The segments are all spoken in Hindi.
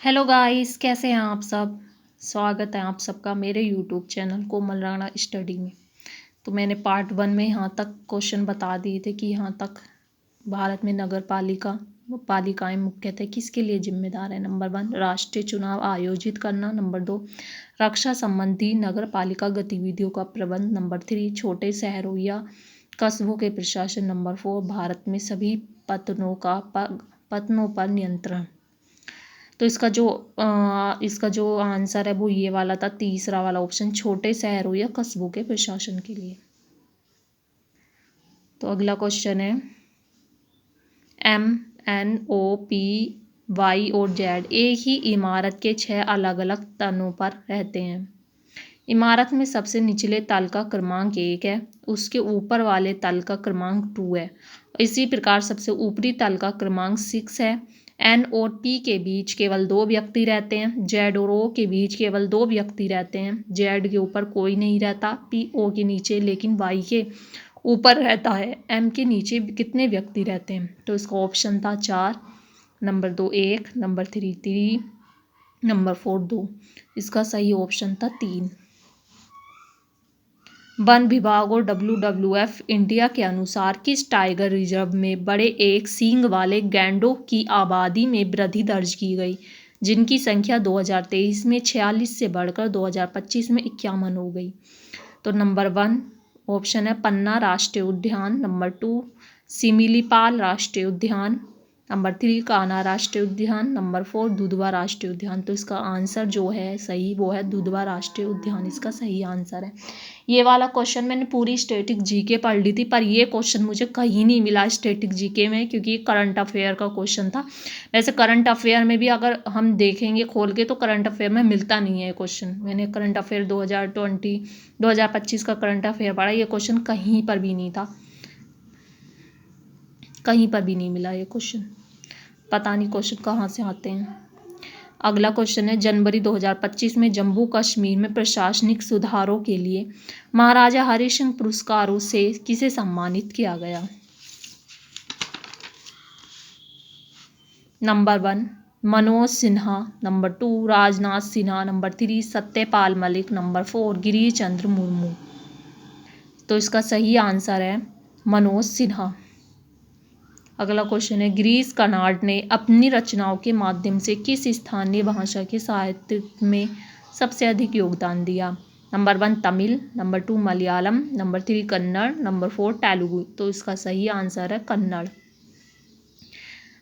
हेलो गाइस, कैसे हैं आप सब। स्वागत है आप सबका मेरे यूट्यूब चैनल कोमल राणा स्टडी में। तो मैंने पार्ट 1 में यहाँ तक क्वेश्चन बता दिए थे कि यहाँ तक भारत में नगर पालिकाएं मुख्यतः किसके लिए जिम्मेदार है। नंबर 1, राष्ट्रीय चुनाव आयोजित करना। नंबर 2, रक्षा संबंधी नगर पालिका गतिविधियों का प्रबंध। नंबर 3, छोटे शहरों या कस्बों के प्रशासन। नंबर 4, भारत में सभी पतनों पर नियंत्रण। तो इसका जो आंसर है वो ये वाला था, तीसरा वाला ऑप्शन, छोटे शहरों या कस्बों के प्रशासन के लिए। तो अगला क्वेश्चन है, एम, एन, ओ, पी, वाई और जेड एक ही इमारत के 6 अलग अलग तनों पर रहते हैं। इमारत में सबसे निचले तल का क्रमांक 1 है, उसके ऊपर वाले तल का क्रमांक 2 है। इसी प्रकार सबसे ऊपरी तल का क्रमांक 6 है। एन और पी के बीच केवल 2 व्यक्ति रहते हैं। जेड और ओ के बीच केवल 2 व्यक्ति रहते हैं। जेड के ऊपर कोई नहीं रहता। पी ओ के नीचे लेकिन वाई के ऊपर रहता है। एम के नीचे कितने व्यक्ति रहते हैं। तो इसका ऑप्शन था 4, नंबर 2 1, नंबर 3 3, नंबर 4 2। इसका सही ऑप्शन था 3। वन विभाग और WWF इंडिया के अनुसार किस टाइगर रिजर्व में बड़े एक सींग वाले गैंडों की आबादी में वृद्धि दर्ज की गई, जिनकी संख्या 2023 में 46 से बढ़कर 2025 में 51 हो गई। तो नंबर 1 ऑप्शन है पन्ना राष्ट्रीय उद्यान। नंबर 2, सिमिलीपाल राष्ट्रीय उद्यान। नंबर 3, कान्हा राष्ट्रीय उद्यान। नंबर 4, दुधवा राष्ट्रीय उद्यान। तो इसका आंसर जो है सही वो है दुधवा राष्ट्रीय उद्यान, इसका सही आंसर है। ये वाला क्वेश्चन मैंने पूरी स्टैटिक जीके पढ़ ली थी, पर ये क्वेश्चन मुझे कहीं नहीं मिला स्टैटिक जीके में, क्योंकि ये करंट अफेयर का क्वेश्चन था। वैसे करंट अफेयर में भी अगर हम देखेंगे खोल के तो करंट अफेयर में मिलता नहीं है ये क्वेश्चन। मैंने करंट अफेयर 2025 का करंट अफेयर पढ़ा, ये क्वेश्चन कहीं पर भी नहीं था, कहीं पर भी नहीं मिला ये क्वेश्चन। पता नहीं क्वेश्चन कहाँ से आते हैं। अगला क्वेश्चन है, जनवरी 2025 में जम्मू कश्मीर में प्रशासनिक सुधारों के लिए महाराजा हरि सिंह पुरस्कारों से किसे सम्मानित किया गया। Number 1, Manoj Sinha. Number 2, Rajnath Sinha. Number 3, Satyapal Malik. Number 4, Girish Chandra Murmu. तो इसका सही आंसर है मनोज सिन्हा। अगला क्वेश्चन है, गिरीश कर्नाड ने अपनी रचनाओं के माध्यम से किस स्थानीय भाषा के साहित्य में सबसे अधिक योगदान दिया। Number 1 Tamil. Number 2 Malayalam. Number 3 Kannada. Number 4 Telugu. तो इसका सही आंसर है कन्नड़।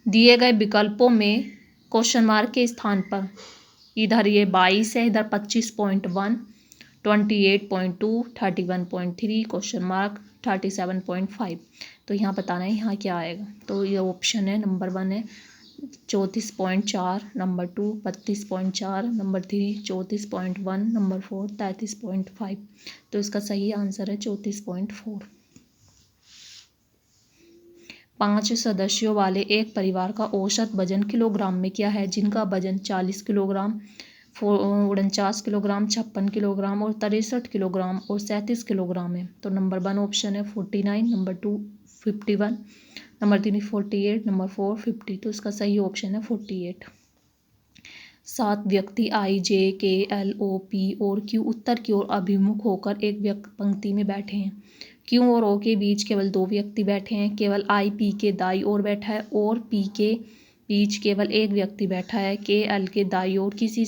दिए गए विकल्पों में क्वेश्चन मार्क के स्थान पर इधर ये 22 है, इधर 25.1, 28.2, 31.3, क्वेश्चन मार्क 37.5। तो यहाँ बताना है यहाँ क्या आएगा। तो ये ऑप्शन है, नंबर 1 है 34.4, नंबर 2 32.4, नंबर 3 34.1, नंबर 4 33.5। तो इसका सही आंसर है 34.4। 5 सदस्यों वाले एक परिवार का औसत वजन किलोग्राम में क्या है, जिनका वजन 40 किलोग्राम, 49 किलोग्राम, 56 किलोग्राम और 63 किलोग्राम और 37 किलोग्राम है। तो नंबर 1 ऑप्शन है 49, नंबर 2 51, नंबर 3 48, नंबर 4 50। तो इसका सही ऑप्शन है 48। 7 व्यक्ति IJKLOP और Q उत्तर की ओर अभिमुख होकर एक पंक्ति में बैठे हैं। Q और O के बीच केवल 2 व्यक्ति बैठे हैं। केवल I P के दाईं ओर बैठा है और P के बीच केवल एक व्यक्ति बैठा है। K L के दाईं ओर किसी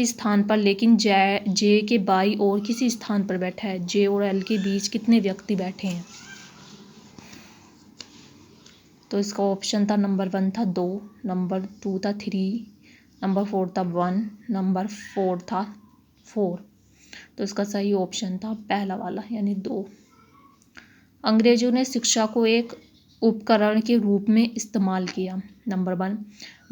स्थान पर लेकिन J के बाईं ओर किसी स्थान पर बैठा है। J और L के बीच कितने व्यक्ति बैठे हैं। तो इसका ऑप्शन था, नंबर 1 था 2, नंबर 2 था 3, नंबर 4 था 1, नंबर 4 था 4। तो इसका सही ऑप्शन था पहला वाला यानी 2। अंग्रेजों ने शिक्षा को एक उपकरण के रूप में इस्तेमाल किया। नंबर 1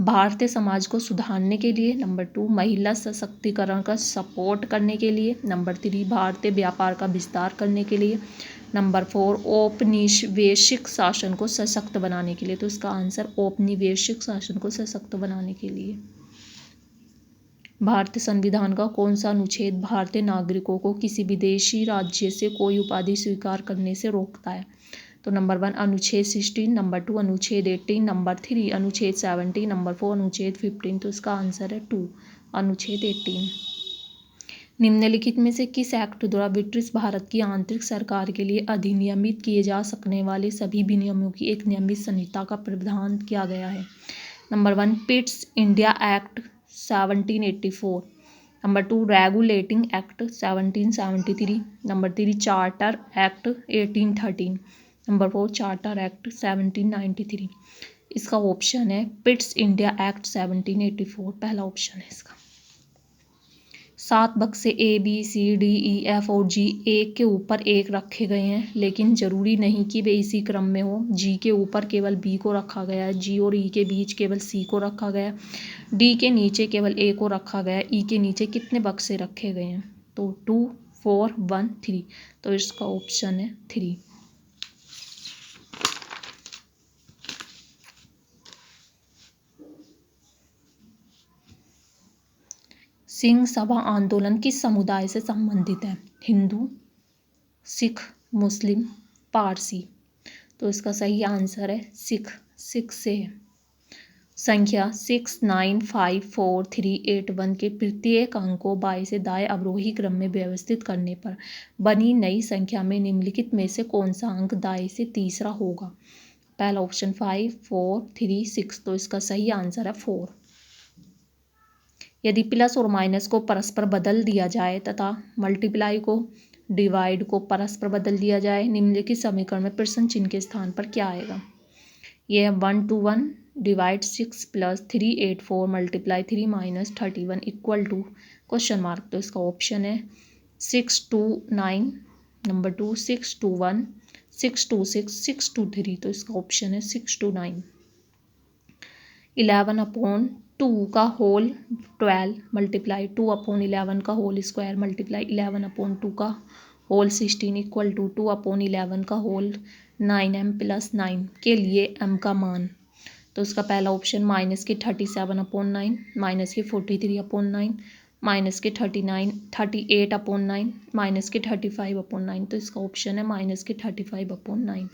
भारतीय समाज को सुधारने के लिए। नंबर 2 महिला सशक्तिकरण का सपोर्ट करने के लिए। नंबर 3 भारतीय व्यापार का विस्तार करने के लिए। नंबर 4 औपनिवेशिक शासन को सशक्त बनाने के लिए। तो इसका आंसर औपनिवेशिक शासन को सशक्त बनाने के लिए। भारतीय संविधान का कौन सा अनुच्छेद भारतीय नागरिकों को किसी विदेशी राज्य से कोई उपाधि स्वीकार करने से रोकता है। तो नंबर 1 अनुच्छेद 16, नंबर 2 अनुच्छेद 18, नंबर 3 अनुच्छेद 17, नंबर 4 अनुच्छेद 15। तो इसका आंसर है 2 अनुच्छेद 18। निम्नलिखित में से किस एक्ट द्वारा ब्रिटिश भारत की आंतरिक सरकार के लिए अधिनियमित किए जा सकने वाले सभी विनियमों की एक नियमित संहिता का प्रावधान किया गया है? Number 1 Pitt's India act 1784, number 2 regulating act 1773, number 3 charter act 1813, number 4 charter act 1793। इसका ऑप्शन है पिट्स इंडिया एक्ट 1784, पहला ऑप्शन है इसका। 7 बक्से ABCDEF और G एक के ऊपर एक रखे गए हैं, लेकिन जरूरी नहीं कि वे इसी क्रम में हो। G के ऊपर केवल B को रखा गया है, G और E के बीच केवल C को रखा गया है, D के नीचे केवल A को रखा गया है, E के नीचे कितने बक्से रखे गए हैं? तो 2 4 1 3। तो इसका ऑप्शन है 3। सिंह सभा आंदोलन किस समुदाय से संबंधित है? हिंदू, सिख, मुस्लिम, पारसी। तो इसका सही आंसर है सिख, सिख से है। संख्या 695438 के प्रत्येक अंक को बाएं से दाएं अवरोही क्रम में व्यवस्थित करने पर बनी नई संख्या में निम्नलिखित में से कौन सा अंक दाएं से तीसरा होगा? पहला ऑप्शन 5 4 3 6। तो इसका सही आंसर है 4। यदि प्लस और माइनस को परस्पर बदल दिया जाए तथा मल्टीप्लाई को डिवाइड को परस्पर बदल दिया जाए, निम्नलिखित समीकरण में प्रश्न चिन्ह के स्थान पर क्या आएगा? यह 1 to 1 divide 6 plus 384 multiply 3 minus 31 equal to question mark. तो इसका ऑप्शन है 6 to 9, number 2 6 to 1, 6 to 6, 6 to 3। तो इसका ऑप्शन है 6 to 9। 11/2 का होल 12 मल्टीप्लाई 2/11 का होल स्क्वायर मल्टीप्लाई 11/2 का होल 16 इक्वल टू 2/11 का होल 9m + 9 के लिए m का मान। तो उसका पहला ऑप्शन माइनस के 37/9, माइनस के 43/9, माइनस के 38/9, माइनस के 35/9। तो इसका ऑप्शन है माइनस के 35/9।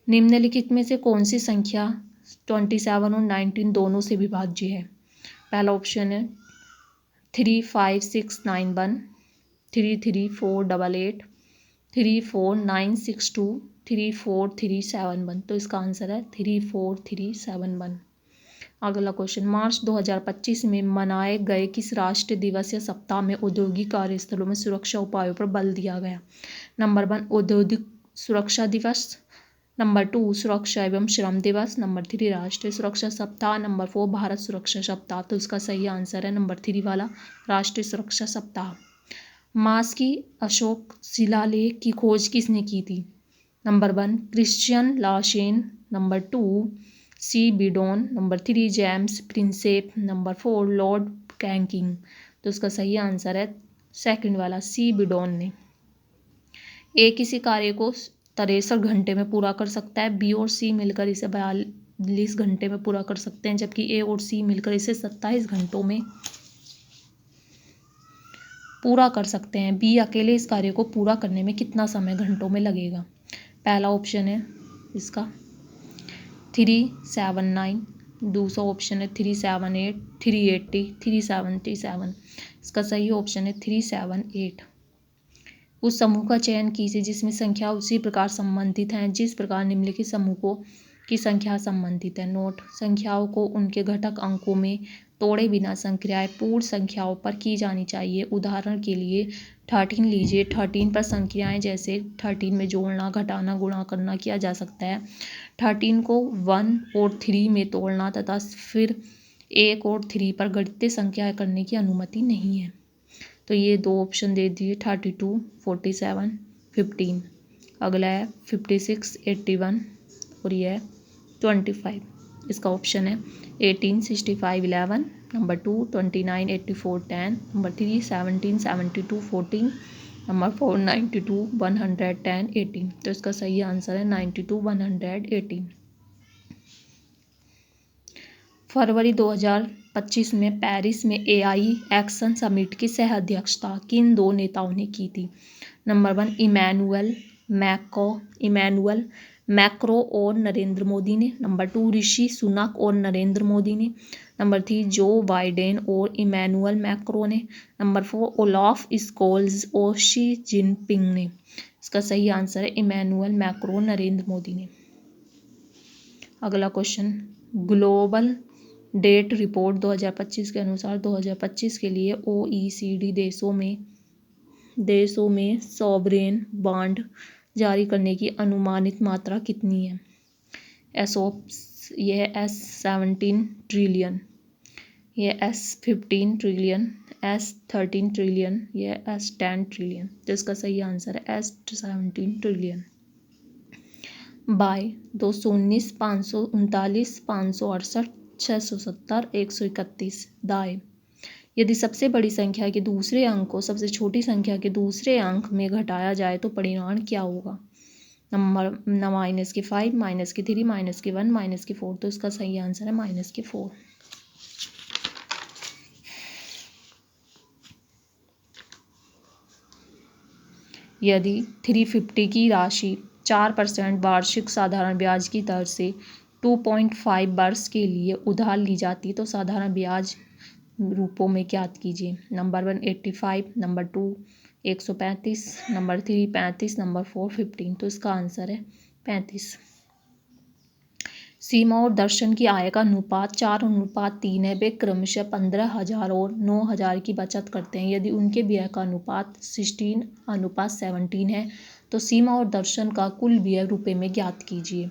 निम्नलिखित में से कौन सी संख्या 27 और 19 दोनों से विभाज्य है? पहला ऑप्शन है 35691, 33488, 34962, 34371। तो इसका आंसर है 34371। अगला क्वेश्चन, मार्च 2025 में मनाए गए किस राष्ट्रीय दिवस या सप्ताह में औद्योगिक कार्यस्थलों में सुरक्षा उपायों पर बल दिया गया? नंबर 1 औद्योगिक सुरक्षा दिवस, नंबर 2 सुरक्षा एवं श्रम दिवस, नंबर 3 राष्ट्रीय सुरक्षा सप्ताह, नंबर 4 भारत सुरक्षा सप्ताह। तो इसका सही आंसर है नंबर 3 वाला राष्ट्रीय सुरक्षा सप्ताह। मार्स की अशोक शिलालेख की खोज किसने की थी? Number 1 Christian Lassen, number 2 C Beadon, number 3 James Prinsep, number 4 Lord Canning. तो इसका सही आंसर है सेकंड वाला सी बिडोन ने। ए किसी कार्य को 63 घंटे में पूरा कर सकता है, बी और सी मिलकर इसे 42 घंटे में पूरा कर सकते हैं, जबकि ए और सी मिलकर इसे 27 घंटों में पूरा कर सकते हैं। बी अकेले इस कार्य को पूरा करने में कितना समय घंटों में लगेगा? पहला ऑप्शन है इसका 379, दूसरा ऑप्शन है 378, 380, 377। इसका सही ऑप्शन है 378। उस समूह का चयन कीजिए जिसमें संख्या उसी प्रकार संबंधित हैं जिस प्रकार निम्नलिखित समूहों की संख्या संबंधित है। नोट, संख्याओं को उनके घटक अंकों में तोड़े बिना संक्रियाएं पूर्ण संख्याओं पर की जानी चाहिए। उदाहरण के लिए 13 लीजिए। 13 पर संक्रियाएं जैसे 13 में जोड़ना, घटाना, गुणा करना किया जा सकता है। 13 को 1 और 3 में तोड़ना तथा फिर 1 और 3 पर गणितीय संख्याएं करने की अनुमति नहीं है। तो ये दो ऑप्शन दे दिए 32, 47, 15। अगला है 56, 81 और ये है 25। इसका ऑप्शन है 18, 65, 11, नंबर 2 29, 84, 10, नंबर 3 17, 72, 14, नंबर 4 92, 110, 18। तो इसका सही आंसर है 92, 118। फरवरी 2025 में पेरिस में AI एक्शन समिट की सह अध्यक्षता किन दो नेताओं ने की थी? नंबर 1 इमैनुअल इमैनुअल मैक्रो और नरेंद्र मोदी ने। नंबर 2 ऋषि सुनक और नरेंद्र मोदी ने। नंबर 3 जो बाइडेन और इमैनुअल मैक्रो ने। नंबर 4 ओलाफ स्कोल्स और शी जिनपिंग ने। इसका सही आंसर है इमैनुअल मैक्रो, नरेंद्र मोदी ने। अगला क्वेश्चन, ग्लोबल डेट रिपोर्ट 2025 के अनुसार 2025 के लिए OECD देशों में सॉवरेन बॉन्ड जारी करने की अनुमानित मात्रा कितनी है? यह S17 ट्रिलियन, यह S15 ट्रिलियन, S13 ट्रिलियन, यह S10 ट्रिलियन। तो इसका सही आंसर है S17 ट्रिलियन। बाय 219, 539, 568, 670, 131। दाएं यदि सबसे बड़ी संख्या के दूसरे अंक को सबसे छोटी संख्या के दूसरे अंक में घटाया जाए तो परिणाम क्या होगा? नंबर -5, -3, -1, -4। तो इसका सही आंसर है -4। यदि 350 की राशि 4% वार्षिक साधारण ब्याज की दर से 2.5 वर्ष के लिए उधार ली जाती तो साधारण ब्याज रूपों में ज्ञात कीजिए। Number 1 85, number 2 135, number 3 35, number 4 15। तो इसका आंसर है 35। सीमा और दर्शन की आय का अनुपात 4:3 है। वे क्रमशः 15,000 और 9,000 की बचत करते हैं। यदि उनके व्यय का अनुपात 16:17 है तो सीमा और दर्शन का कुल व्यय रुपए में ज्ञात कीजिए।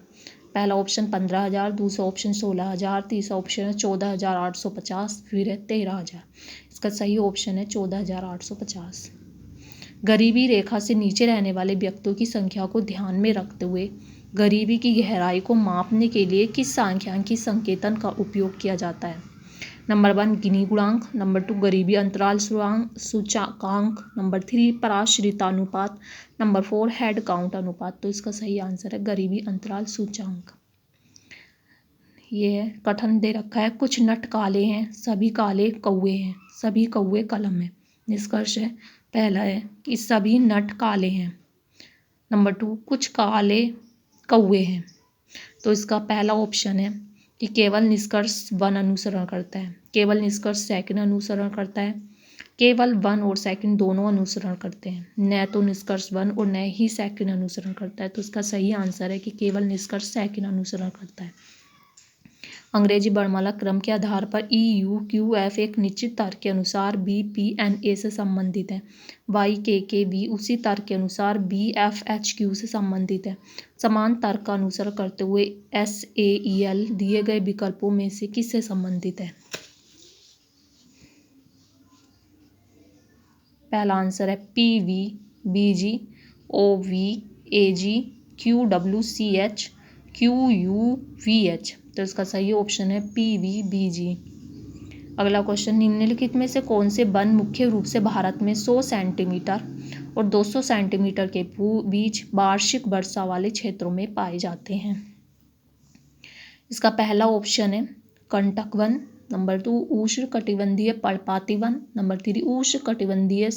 पहला ऑप्शन 15,000, दूसरा ऑप्शन 16,000, तीसरा ऑप्शन है 14,850, फिर है 13,000। इसका सही ऑप्शन है 14,850। गरीबी रेखा से नीचे रहने वाले व्यक्तियों की संख्या को ध्यान में रखते हुए गरीबी की गहराई को मापने के लिए किस सांख्यिकी संकेतन का उपयोग किया जाता है? नंबर 1 गिनी गुणांक, नंबर 2 गरीबी अंतराल सूचकांक, नंबर 3 पराश्रितानुपात, नंबर 4 हेड काउंट अनुपात। तो इसका सही आंसर है गरीबी अंतराल सूचकांक। ये कथन दे रखा है, कुछ नट काले हैं, सभी काले कौवे हैं, सभी कौवे कलम है। निष्कर्ष है, पहला है कि सभी नट काले हैं। नंबर 2 कुछ काले कौवे हैं। तो इसका पहला ऑप्शन है कि केवल निष्कर्ष 1 अनुसरण करता है, केवल निष्कर्ष 2 अनुसरण करता है, केवल 1 और 2 दोनों अनुसरण करते हैं, न तो निष्कर्ष 1 और न ही 2 अनुसरण करता है। तो इसका सही आंसर है कि केवल निष्कर्ष 2 अनुसरण करता है। अंग्रेजी वर्णमाला क्रम के आधार पर EUQF एक निश्चित तर्क के अनुसार BPNA से संबंधित है। YKKB उसी तर्क के अनुसार BFHQ से संबंधित है। समान तर्क का अनुसरण करते हुए SAEL दिए गए विकल्पों में से किससे संबंधित है? पहला आंसर है PV, BG, OV, AG, QWCH, QUVH। तो इसका सही ऑप्शन है PV, BG। अगला क्वेश्चन, निम्नलिखित में से कौन से वन मुख्य रूप से भारत में 100 सेंटीमीटर और 200 सेंटीमीटर के बीच वार्षिक वर्षा वाले क्षेत्रों में पाए जाते हैं? इसका पहला ऑप्शन है कंटक वन, नंबर 2 उष्णकटिबंधीय पर्णपाती वन, नंबर 3 उष्णकटिबंधीय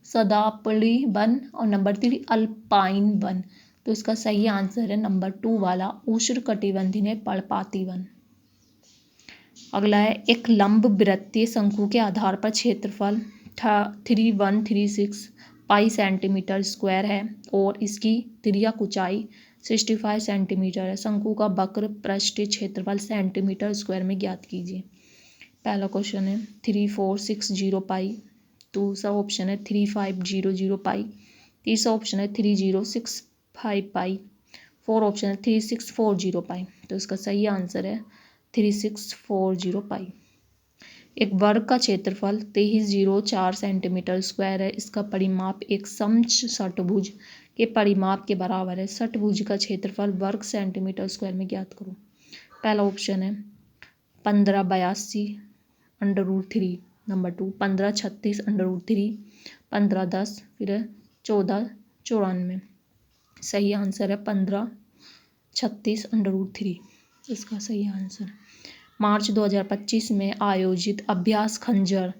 सदापड़ी वन और नंबर 3 अल्पाइन वन। तो इसका सही आंसर है नंबर 2 वाला उष्णकटिबंधीय पर्णपाती वन। अगला है, एक लंब वृत्तीय शंकु के आधार पर क्षेत्रफल 3136 पाई सेंटीमीटर स्क्वायर है और इसकी तिर्यक ऊंचाई 65 सेंटीमीटर है। शंकु का वक्र पृष्ठीय क्षेत्रफल सेंटीमीटर स्क्वायर में ज्ञात कीजिए। पहला क्वेश्चन है 3460 पाई, दूसरा ऑप्शन है 3500 पाई, तीसरा ऑप्शन है 3065 पाई, 4 ऑप्शन है 3640 पाई। तो इसका सही आंसर है 3640 पाई। एक वर्ग का क्षेत्रफल 2304 सेंटीमीटर स्क्वायर है। इसका परिमाप एक समषटभुज के परिमाप के बराबर है। षटभुज का क्षेत्रफल वर्ग सेंटीमीटर स्क्वायर में ज्ञात करो। पहला ऑप्शन है 1582/√3, नंबर 2 1536/√3, 1510, फिर 1494। सही आंसर है 1536/√3। इसका सही आंसर। मार्च 2025 में आयोजित अभ्यास खंजर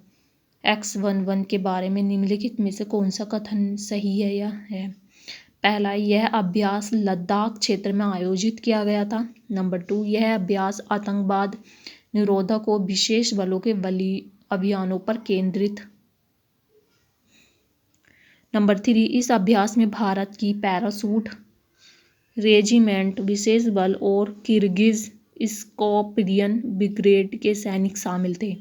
X11 के बारे में निम्नलिखित में से कौन सा कथन सही है या है? पहला, यह अभ्यास लद्दाख क्षेत्र में आयोजित किया गया था। नंबर 2, यह अभ्यास आतंकवाद निरोधक और विशेष बलों के बली अभियानों पर केंद्रित। नंबर 3, इस अभ्यास में भारत की पैरासूट रेजिमेंट, विशेष बल और किर्गिज स्कॉर्पियन ब्रिगेड के सैनिक शामिल थे।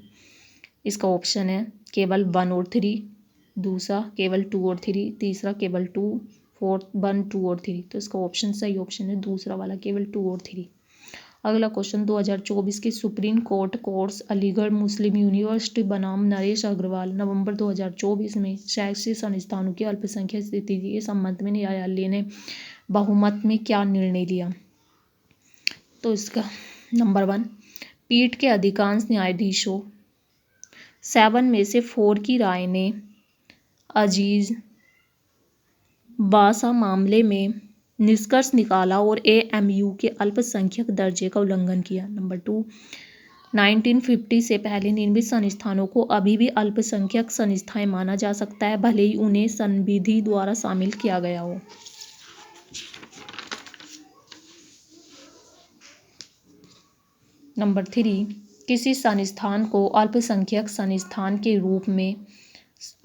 इसका ऑप्शन है केवल 1 और 3, दूसरा केवल 2 और 3, तीसरा केवल 2, फोर्थ 1, 2 और 3। तो इसका ऑप्शन सही ऑप्शन है दूसरा वाला, केवल 2 और 3। अगला क्वेश्चन, 2024 के सुप्रीम कोर्ट कोर्स अलीगढ़ मुस्लिम यूनिवर्सिटी बनाम नरेश अग्रवाल नवंबर 2024 में शैक्षिक संस्थानों की अल्पसंख्यक स्थिति के संबंध में न्यायालय ने बहुमत में क्या निर्णय लिया? तो इसका नंबर 1, पीठ के अधिकांश न्यायाधीशों 7 में से 4 की राय ने अजीज बासा मामले में निष्कर्ष निकाला और एएमयू के अल्पसंख्यक दर्जे का उल्लंघन किया। नंबर 2, 1950 से पहले निर्मित संस्थानों को अभी भी अल्पसंख्यक संस्थाएं माना जा सकता है, भले ही उन्हें संविधि द्वारा शामिल किया गया हो। नंबर 3, किसी संस्थान को अल्पसंख्यक संस्थान के रूप में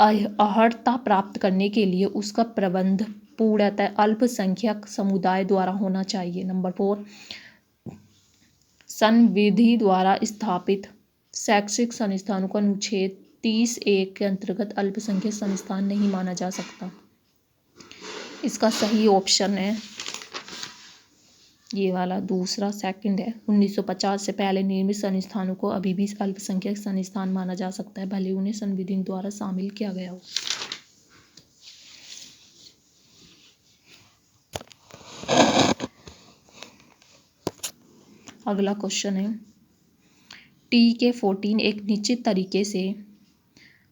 अर्हता प्राप्त करने के लिए उसका प्रबंध पूर्णतः अल्पसंख्यक समुदाय द्वारा होना चाहिए। नंबर 4, संविधि द्वारा स्थापित शैक्षिक संस्थानों को अनुच्छेद 30(1) के अंतर्गत अल्पसंख्यक संस्थान नहीं माना जा सकता। इसका सही ऑप्शन है ये वाला दूसरा, सेकंड है। 1950 से पहले निर्मित संस्थानों को अभी भी अल्पसंख्यक संस्थान माना जा सकता है, भले उन्हें संविधि द्वारा शामिल किया गया हो। अगला क्वेश्चन है, TK14 एक निश्चित तरीके से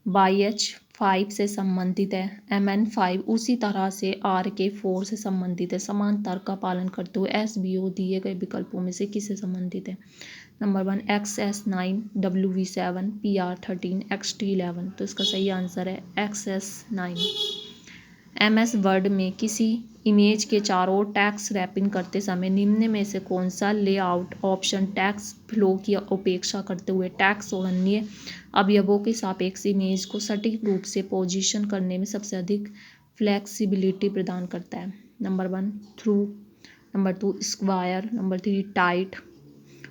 YH5 से संबंधित है, MN5 उसी तरह से RK4 से संबंधित है। समान तर्क का पालन करते हुए SBO दिए गए विकल्पों में से किससे संबंधित है? Number 1, XS9, WV7, PR13, XT11। तो इसका सही आंसर है XS9। MS वर्ड में किसी इमेज के चारों ओर टेक्स्ट रैपिंग करते समय निम्न में से कौन सा लेआउट ऑप्शन टेक्स्ट फ्लो की उपेक्षा करते हुए टेक्स्ट और अन्य अवयवों के सापेक्ष इमेज को सटीक रूप से पोजीशन करने में सबसे अधिक फ्लेक्सिबिलिटी प्रदान करता है? Number 1, through. Number 2, square. Number 3, tight.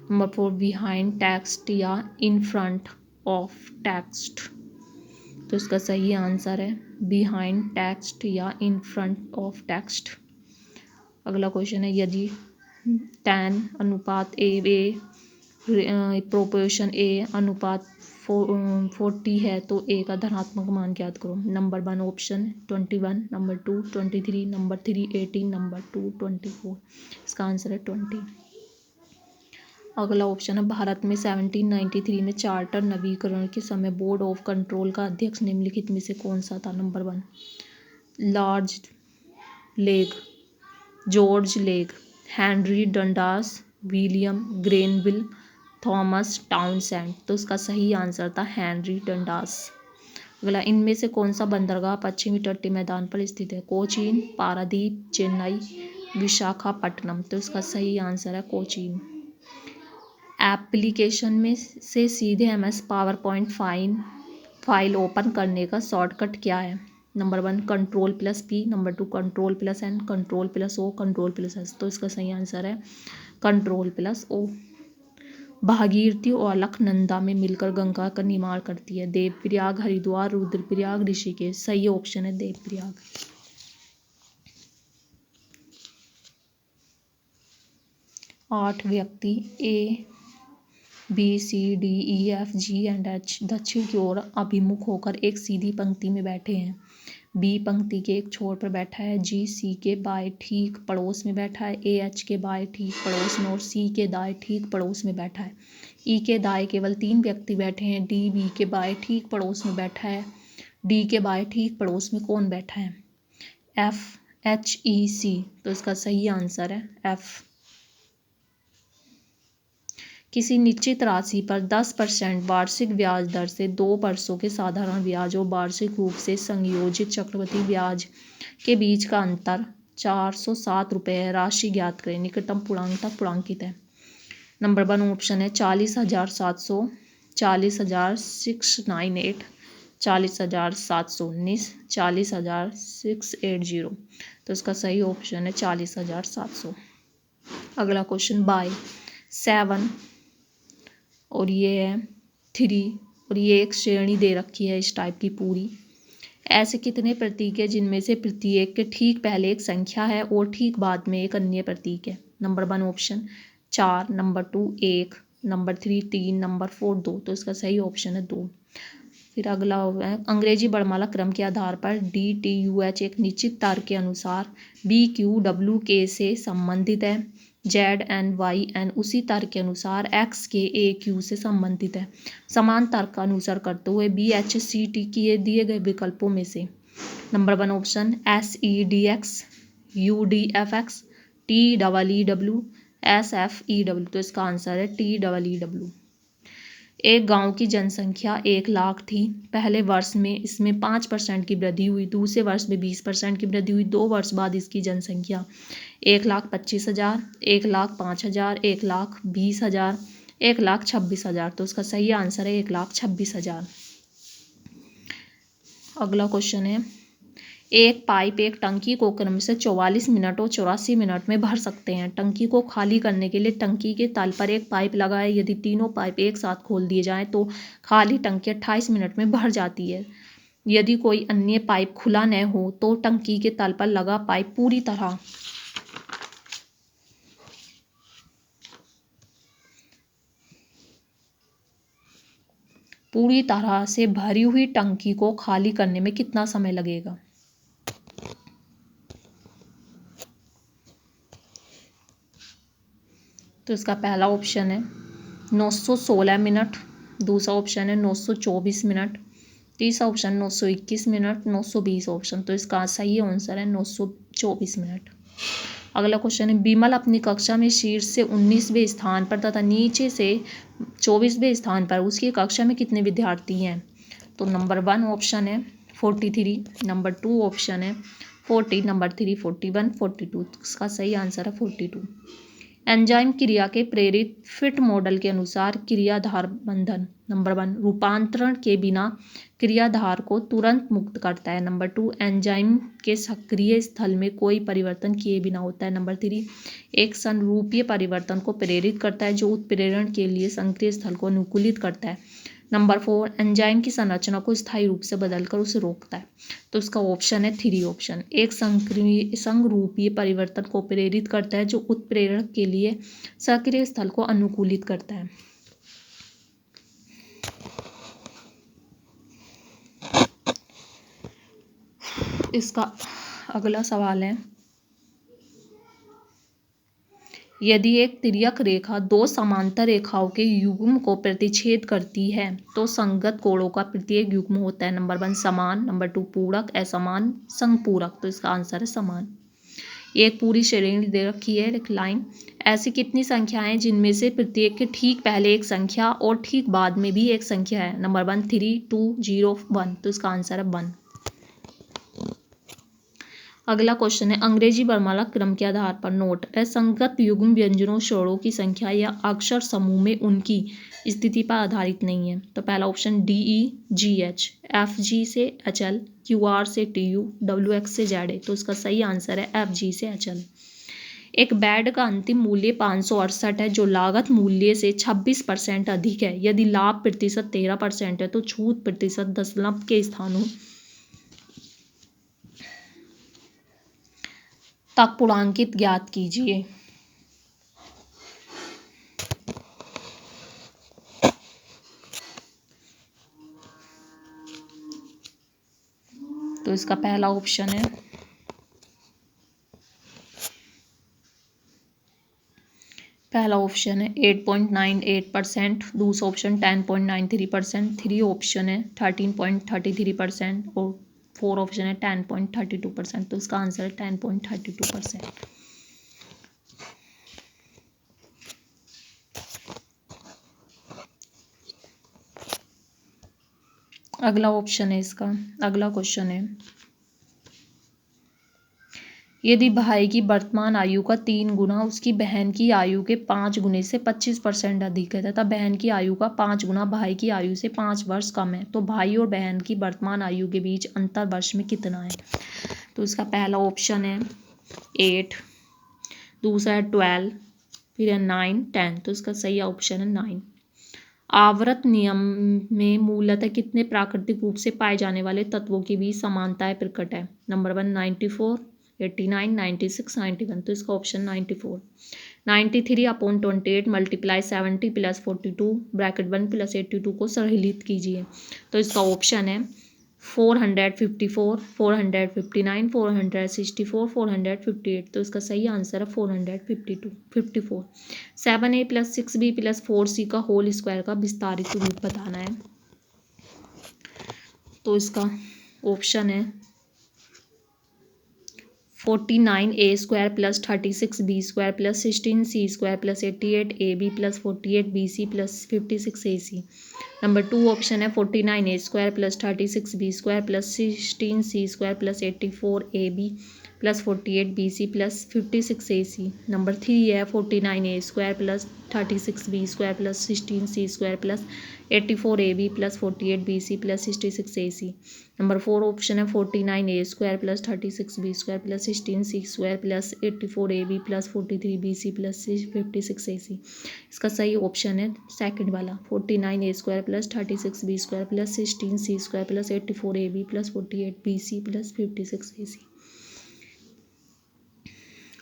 Number 4, behind text या इन फ्रंट ऑफ टेक्स्ट। तो इसका सही आंसर है बिहाइंड टेक्स्ट या इन फ्रंट ऑफ टेक्स्ट। अगला क्वेश्चन है, यदि 10:A प्रोपोर्शन A:40 है तो A का धनात्मक मान ज्ञात करो। Number 1 option 21, number 2 23, number 3 18, number 2 24। इसका आंसर है 20। अगला ऑप्शन है, भारत में 1793 में चार्टर नवीकरण के समय बोर्ड ऑफ कंट्रोल का अध्यक्ष निम्नलिखित में से कौन सा था? Number 1, Lord leg, George leg, Henry Dundas, William Granville, Thomas Townsend. तो इसका सही आंसर था हेनरी डंडास। अगला, इनमें से कौन सा बंदरगाह पश्चिमी तटीय मैदान पर स्थित है? कोचीन, पारादीप, चेन्नई, विशाखापट्टनम। तो इसका सही आंसर है कोचीन। एप्लीकेशन में से सीधे MS पावरपॉइंट फाइल ओपन करने का शॉर्टकट क्या है? Number 1, Ctrl+P, number 2, Ctrl+N, Ctrl+O, Ctrl+S। तो इसका सही आंसर है Ctrl+O। भागीरथी और अलकनंदा में मिलकर गंगा का निर्माण करती है। देवप्रयाग, हरिद्वार, रुद्रप्रयाग, ऋषिकेश। सही ऑप्शन है देवप्रयाग। 8 व्यक्ति ABCDEFGH दक्षिण की ओर अभिमुख होकर एक सीधी पंक्ति में बैठे हैं। B पंक्ति के एक छोर पर बैठा है, G C के बाएं ठीक पड़ोस में बैठा है, AH के बाएं ठीक पड़ोस में और C के दाएं ठीक पड़ोस में बैठा है। E के दाएं केवल 3 व्यक्ति बैठे हैं, D B के बाएं ठीक पड़ोस में बैठा है, D के बाएं ठीक पड़ोस में कौन बैठा है? F H E C। तो इसका सही आंसर है F। किसी निश्चित राशि पर 10% वार्षिक ब्याज दर से 2 वर्षों के साधारण ब्याज और वार्षिक रूप से संयोजित चक्रवृद्धि ब्याज के बीच का अंतर 407 रुपये है। राशि ज्ञात करें। निकटतम पूर्णांक तक पूर्णांकित है। नंबर 1 ऑप्शन है 40,700, 40,698, 40,719, 40,680। तो इसका सही ऑप्शन है 40,700। अगला क्वेश्चन बाय 7 और ये है 3 और ये एक श्रेणी दे रखी है इस टाइप की पूरी। ऐसे कितने प्रतीक है जिनमें से प्रत्येक के ठीक पहले एक संख्या है और ठीक बाद में एक अन्य प्रतीक है। Number 1 option 4, number 2 1, number 3 3, number 4 2। तो इसका सही ऑप्शन है 2। फिर अगला है अंग्रेजी वर्णमाला क्रम के आधार पर DTUH एक निश्चित तर्क के अनुसार BQWK से संबंधित है। ZNYN उसी तर्क के अनुसार XKAQ से संबंधित है। समान तर्क का अनुसरण करते हुए BHCT किए दिए गए विकल्पों में से number 1 option SEDX, UDFX, TEEW, SFEW। तो इसका आंसर है TEEW। एक गांव की जनसंख्या 1 लाख थी। पहले वर्ष में इसमें 5% की वृद्धि हुई, दूसरे वर्ष में 20% की वृद्धि हुई। 2 वर्ष बाद इसकी जनसंख्या 1,25,000, 1,05,000, 1,20,000, 1,26,000। तो उसका सही आंसर है 1,26,000। अगला क्वेश्चन है एक पाइप एक टंकी को क्रम से 44 मिनट और 84 मिनट में भर सकते हैं। टंकी को खाली करने के लिए टंकी के तल पर एक पाइप लगा है। यदि तीनों पाइप एक साथ खोल दिए जाएं तो खाली टंकी 28 मिनट में भर जाती है। यदि कोई अन्य पाइप खुला न हो तो टंकी के तल पर लगा पाइप पूरी तरह से भरी हुई टंकी को खाली करने में कितना समय लगेगा। तो इसका पहला ऑप्शन है 916 मिनट, दूसरा ऑप्शन है 924 मिनट, तीसरा ऑप्शन 921 मिनट, 920 ऑप्शन। तो इसका सही आंसर है 924 मिनट। अगला क्वेश्चन है बिमल अपनी कक्षा में शीर्ष से 19वें स्थान पर तथा नीचे से 24वें स्थान पर उसकी कक्षा में कितने विद्यार्थी हैं। तो नंबर 1 ऑप्शन है 43, नंबर 2 ऑप्शन है 40, नंबर 3 41, 42। इसका सही आंसर है 42। एंजाइम क्रिया के प्रेरित फिट मॉडल के अनुसार क्रियाधार बंधन नंबर 1 रूपांतरण के बिना क्रियाधार को तुरंत मुक्त करता है। नंबर 2 एंजाइम के सक्रिय स्थल में कोई परिवर्तन किए बिना होता है। नंबर 3 एक संरूपीय परिवर्तन को प्रेरित करता है जो उत्प्रेरण के लिए सक्रिय स्थल को अनुकूलित करता है। नंबर 4 एंजाइम की संरचना को स्थायी रूप से बदलकर उसे रोकता है। तो इसका ऑप्शन है 3 ऑप्शन। एक संरूपीय परिवर्तन को प्रेरित करता है जो उत्प्रेरण के लिए सक्रिय स्थल को अनुकूलित करता है। इसका अगला सवाल है यदि एक तिर्यक रेखा 2 समांतर रेखाओं के युग्म को प्रतिच्छेद करती है तो संगत कोणों का प्रत्येक युग्म होता है। नंबर 1 समान, नंबर 2 पूरक, असमान, संपूरक। तो इसका आंसर है समान। एक पूरी श्रेणी दे रखी है एक लाइन। ऐसी कितनी संख्याएं जिनमें से प्रत्येक के ठीक पहले एक संख्या और ठीक बाद में भी एक संख्या है। नंबर 1 3 2 0 1। तो इसका आंसर है 1। अगला क्वेश्चन है अंग्रेजी वर्णमाला क्रम के आधार पर नोट असंगत युग्म व्यंजनों स्वरों की संख्या या अक्षर समूह में उनकी स्थिति पर आधारित नहीं है। तो पहला ऑप्शन DEGH, FG से HL, QR से TU, WX से ZA। तो इसका सही आंसर है FG से HL। एक बेड का अंतिम मूल्य 568 है जो लागत मूल्य से 26% अधिक है। यदि लाभ प्रतिशत 13% है तो छूट प्रतिशत दशमलव के स्थानों तक पूर्णांकित ज्ञात कीजिए। तो इसका पहला ऑप्शन है 8.98%, दूसरा ऑप्शन 10.93%, 3 ऑप्शन है 13.33% और 4 ऑप्शन है 10.32%। तो इसका आंसर है 10.32%। अगला ऑप्शन है इसका, अगला क्वेश्चन है, यदि भाई की वर्तमान आयु का 3 गुना उसकी बहन की आयु के 5 गुने से 25% अधिक है तथा बहन की आयु का 5 गुना भाई की आयु से 5 वर्ष कम है, तो भाई और बहन की वर्तमान आयु के बीच अंतर वर्ष में कितना है? तो इसका पहला ऑप्शन है 8, दूसरा है 12, फिर है 9, 10। तो इसका सही ऑप्शन है 9। आवर्त नियम में मूलतः कितने प्राकृतिक रूप से पाए जाने वाले तत्वों के बीच समानताएं प्रकट है? नंबर 1 94, 89, 96, 91। तो इसका option 94। 93/28 multiply 70 plus 42 bracket 1 plus 82 को सरलीकृत कीजिए। तो इसका ऑप्शन है 454, 459, 464, 458। तो इसका सही आंसर है 454। 7a + 6b + 4c का होल स्क्वायर का विस्तारित रूप बताना है। तो इसका ऑप्शन है 49a² + 36b² + 16c² + 88ab + 48bc + 56ac। Number 2 option है 49a² + 36b² + 16c² + 84ab + 48bc + 56ac। Number 3 है 49a² + 36b² + 16c² + 84ab + 48bc + 66ac। Number 4 option है 49a² + 36b² + 16c² + 84ab + 43bc + 56ac। इसका सही ऑप्शन है सेकंड वाला 49a² + 36b² + 16c² + 84ab + 48bc + 56ac।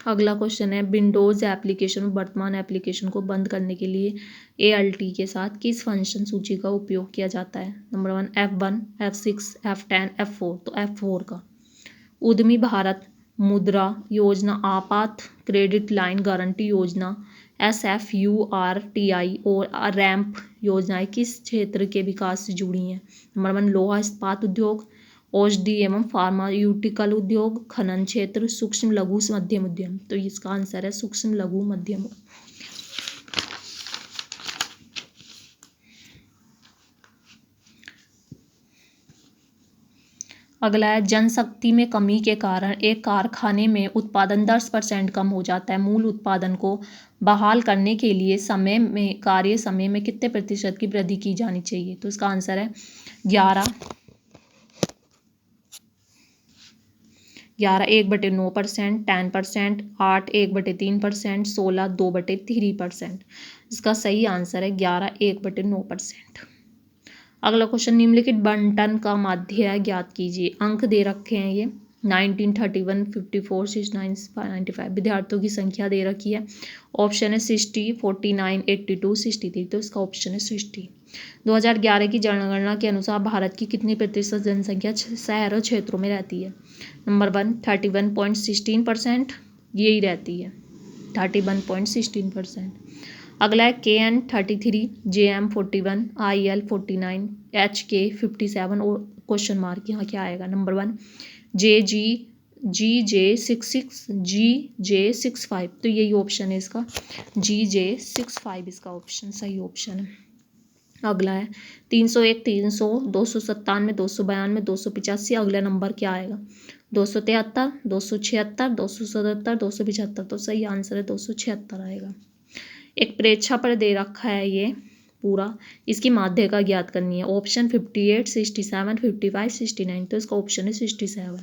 अगला क्वेश्चन है विंडोज़ एप्लीकेशन वर्तमान एप्लीकेशन को बंद करने के लिए ALT के साथ किस फंक्शन सूची का उपयोग किया जाता है? Number 1 F1, F6, F10, F4। तो F4 का। उद्यमी भारत मुद्रा योजना, आपात क्रेडिट लाइन गारंटी योजना, SFURTI और रैंप योजनाएं किस क्षेत्र के विकास से जुड़ी हैं? नंबर 1 लोहा इस्पात उद्योग, औषधि एवं फार्मास्यूटिकल उद्योग, खनन क्षेत्र, सूक्ष्म लघु मध्यम उद्यम। तो इसका आंसर है सूक्ष्म लघु मध्यम। अगला है जनशक्ति में कमी के कारण एक कारखाने में उत्पादन 10% कम हो जाता है। मूल उत्पादन को बहाल करने के लिए कार्य समय में कितने प्रतिशत की वृद्धि की जानी चाहिए? तो इसका आंसर है 11, 1/9%, 10%, 8 1/3%, 16 2/3%। इसका सही आंसर है 11 1/9%। अगला क्वेश्चन निम्नलिखित बंटन का माध्य ज्ञात कीजिए। अंक दे रखे हैं ये 19, 31, 54, 69, 95। विद्यार्थियों की संख्या दे रखी है। ऑप्शन है 60, 49, 82, 63। तो इसका ऑप्शन है 60। 2011 की जनगणना के अनुसार भारत की कितनी प्रतिशत जनसंख्या शहर और क्षेत्रों में रहती है? नंबर 1 31.16%, यही रहती है 31.16%। अगला है KN 33, JM 41, IL 49, HK 57 और क्वेश्चन मार्क यहाँ क्या आएगा? Number 1 GJ 66, GJ 65। तो यही ऑप्शन है इसका GJ 65 इसका ऑप्शन सही ऑप्शन है। अगला है 301, 300, 297, 292, 285। अगला नंबर क्या आएगा? 273, 276, 277, 275। तो सही आंसर है 276 आएगा। एक परीक्षा पर दे रखा है ये पूरा, इसकी माध्य का ज्ञात करनी है। ऑप्शन 58, 67, 55, 69। तो इसका ऑप्शन है 67।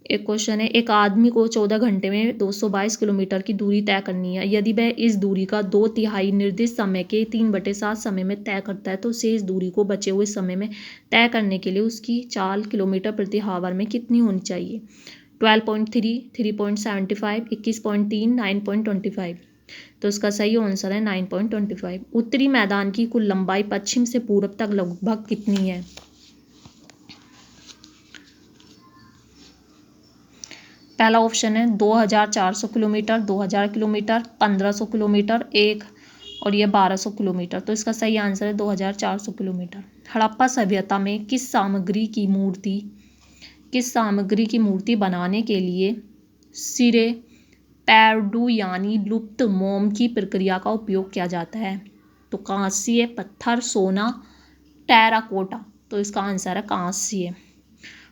एक क्वेश्चन है एक आदमी को 14 घंटे में 222 किलोमीटर की दूरी तय करनी है। यदि वह इस दूरी का 2/3 निर्दिष्ट समय के 3/7 समय में तय करता है तो शेष दूरी को बचे हुए समय में तय करने के लिए उसकी चाल किलोमीटर प्रति आवर में कितनी होनी चाहिए? 12.3, 3.75, 21.3, 9.25। तो इसका सही आंसर है 9.25। उत्तरी मैदान की कुल लंबाई पश्चिम से पूर्व तक लगभग कितनी है? पहला ऑप्शन है 2400 किलोमीटर, 2000 किलोमीटर, 1500 किलोमीटर, 1 और ये 1200 किलोमीटर। तो इसका सही आंसर है 2400 किलोमीटर। हड़प्पा सभ्यता में किस सामग्री की मूर्ति बनाने के लिए सिरे पैरडू यानी लुप्त मोम की प्रक्रिया का उपयोग किया जाता है? तो कांस्य, पत्थर, सोना, टेराकोटा, तो इसका आंसर है कांस्य।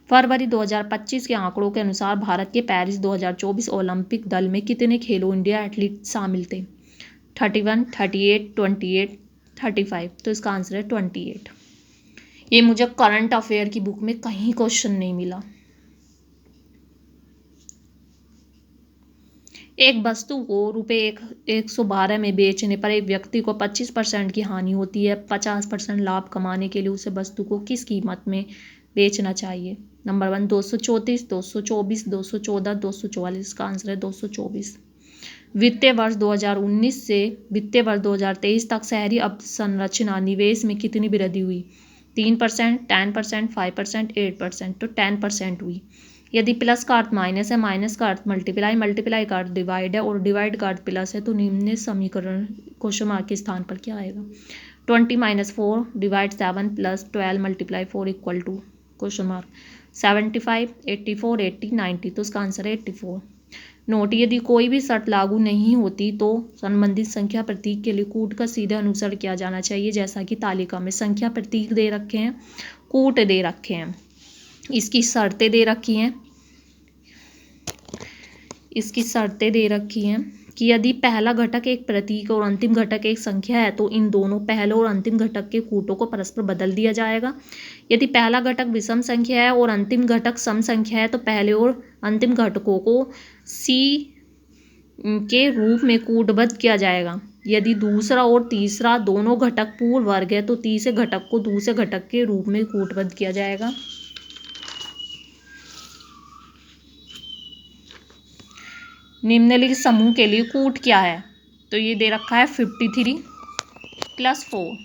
फरवरी 2025 के आंकड़ों के अनुसार भारत के पेरिस 2024 ओलंपिक दल में कितने खेलो इंडिया एथलीट शामिल थे? 31, 38, 28, 35, तो इसका आंसर है 28। ये मुझे करंट अफेयर की बुक में कहीं क्वेश्चन नहीं मिला। एक वस्तु को ₹112 में बेचने पर एक व्यक्ति को 25% की हानि होती है। 50% लाभ कमाने के लिए उसे वस्तु को किस कीमत में बेचना चाहिए? नंबर 1 234, 224, 214, 244, का आंसर है 224। वित्तीय वर्ष 2019 से वित्तीय वर्ष 2023 तक शहरी अवसंरचना निवेश में कितनी वृद्धि हुई? 3%, 10%, 5%, 8%, तो 10% हुई। यदि प्लस का अर्थ माइनस है, माइनस का अर्थ मल्टीप्लाई, मल्टीप्लाई का अर्थ डिवाइड है और डिवाइड का अर्थ प्लस है, तो निम्न समीकरण क्वेश्चन मार्क के स्थान पर क्या आएगा? 20 - 4 divide 7 plus 12 multiply 4 equal to question mark 75, 84, 80, 90, तो इसका आंसर है 84। नोट, यदि कोई भी शर्त लागू नहीं होती तो संबंधित संख्या प्रतीक के लिए कूट का सीधे अनुसरण किया जाना चाहिए, जैसा कि तालिका में संख्या प्रतीक दे रखे हैं, कूट दे रखे हैं, इसकी शर्तें दे रखी हैं। इसकी शर्तें दे रखी हैं कि यदि पहला घटक एक प्रतीक और अंतिम घटक एक संख्या है तो इन दोनों पहले और अंतिम घटक के कूटों को परस्पर बदल दिया जाएगा। यदि पहला घटक विषम संख्या है और अंतिम घटक सम संख्या है तो पहले और अंतिम घटकों को सी के रूप में कूटबद्ध किया जाएगा। यदि दूसरा और तीसरा दोनों घटक पूर्ण वर्ग है तो तीसरे घटक को दूसरे घटक के रूप में कूटबद्ध किया जाएगा। निम्नलिखित समूह के लिए कूट क्या है? तो ये दे रखा है 53 + 4,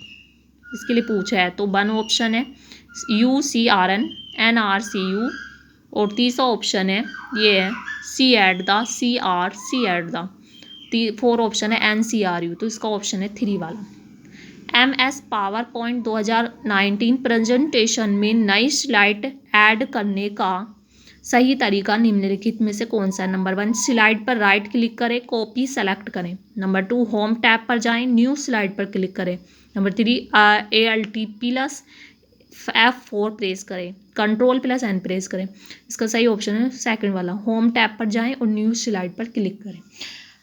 इसके लिए पूछा है। तो 1 ऑप्शन है UCRN NRCU और तीसरा ऑप्शन है ये है C at the CR C at the. 4 option है NCRU, तो इसका ऑप्शन है 3 वाला। MS PowerPoint 2019 प्रेजेंटेशन में नई स्लाइड ऐड करने का सही तरीका निम्नलिखित में से कौन सा है? नंबर 1 स्लाइड पर राइट क्लिक करें, कॉपी सेलेक्ट करें। नंबर 2 होम टैब पर जाएं, न्यू स्लाइड पर क्लिक करें। नंबर 3 ALT+F4 प्रेस करें, Ctrl+N प्रेस करें। इसका सही ऑप्शन है सेकंड वाला, होम टैब पर जाएं और न्यू स्लाइड पर क्लिक करें।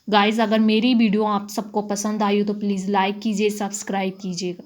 गाइज, अगर मेरी वीडियो आप सबको पसंद आई हो तो प्लीज़ लाइक कीजिए, सब्सक्राइब कीजिएगा।